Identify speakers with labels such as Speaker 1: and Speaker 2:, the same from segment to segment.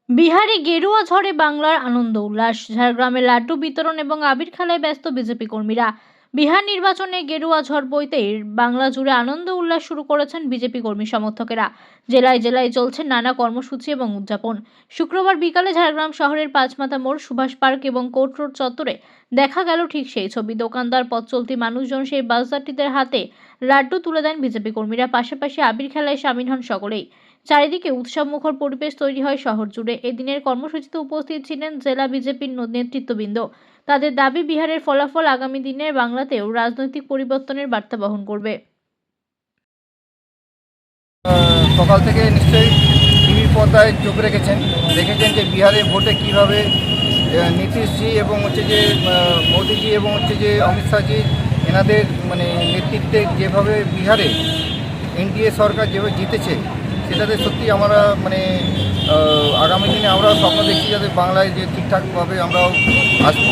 Speaker 1: বিহারে গেরুয়া ঝড়ে বাংলার আনন্দ উল্লাস। ঝাড়গ্রামে লাড্ডু বিতরণ এবং আবির খেলায় ব্যস্ত বিজেপি কর্মীরা। বিহার নির্বাচনে গেরুয়া ঝড় বইতেই বাংলা জুড়ে আনন্দ উল্লাস শুরু করেছেন বিজেপি কর্মী সমর্থকেরা। জেলায় জেলায় চলছে নানা কর্মসূচি এবং উদযাপন। শুক্রবার বিকালে ঝাড়গ্রাম শহরের পাঁচমাথা মোড়, সুভাষ পার্ক এবং কোর্ট রোড চত্বরে দেখা গেল ঠিক সেই ছবি। দোকানদার, পথ চলতি মানুষজন সেই বাসযাত্রীদের হাতে লাড্ডু তুলে দেন বিজেপি কর্মীরা। পাশাপাশি আবির খেলায় সামিল হন সকলেই। চারিদিকে উৎসবমুখর পরিবেশ তৈরি হয় শহর জুড়ে। এদিনের কর্মসূচিতে উপস্থিত ছিলেন জেলা বিজেপির নেতৃত্ববৃন্দ। তাদের দাবি, বিহারের ফলাফল আগামী দিনের বাংলাতেও রাজনৈতিক পরিবর্তনের বার্তা বহন করবে।
Speaker 2: সকাল থেকে নিশ্চয়ই টিভির পর্দায় চোখ দেখেছেন যে বিহারে ভোটে কীভাবে নীতিশজি এবং যে মোদিজি এবং যে অমিত শাহজি এনাদের নেতৃত্বে যেভাবে বিহারে এনডিএ সরকার যেভাবে জিতেছে, সেটাতে সত্যি আমরা আগামী দিনে আমরা স্বপ্ন দেখছি যাতে বাংলায় যে ঠিকঠাকভাবে আমরাও আসবো।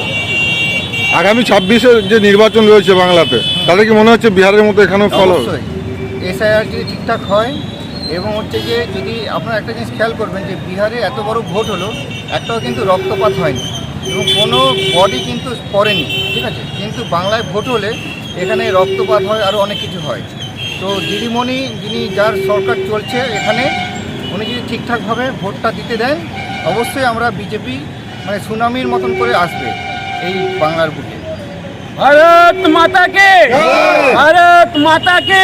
Speaker 3: আগামী 26-এর যে নির্বাচন রয়েছে বাংলাতে, তাহলে কি মনে হচ্ছে বিহারের মতো এখানেও ফলো?
Speaker 2: অবশ্যই এসআইআর যদি ঠিকঠাক হয় এবং যে যদি আপনারা একটা জিনিস খেয়াল করবেন যে বিহারে এত বড় ভোট হলো, একটাও কিন্তু রক্তপাত হয়নি এবং কোনো বডি কিন্তু পড়েনি, ঠিক আছে। কিন্তু বাংলায় ভোট হলে এখানে রক্তপাত হয়, আরও অনেক কিছু হয়। তো দিদিমণি যার সরকার চলছে এখানে, উনি যদি ঠিকঠাকভাবে ভোটটা দিতে দেন, অবশ্যই আমরা বিজেপি সুনামির মতন করে আসবে এই বাংলার বুকে।
Speaker 4: भारत माता के, भारत माता के।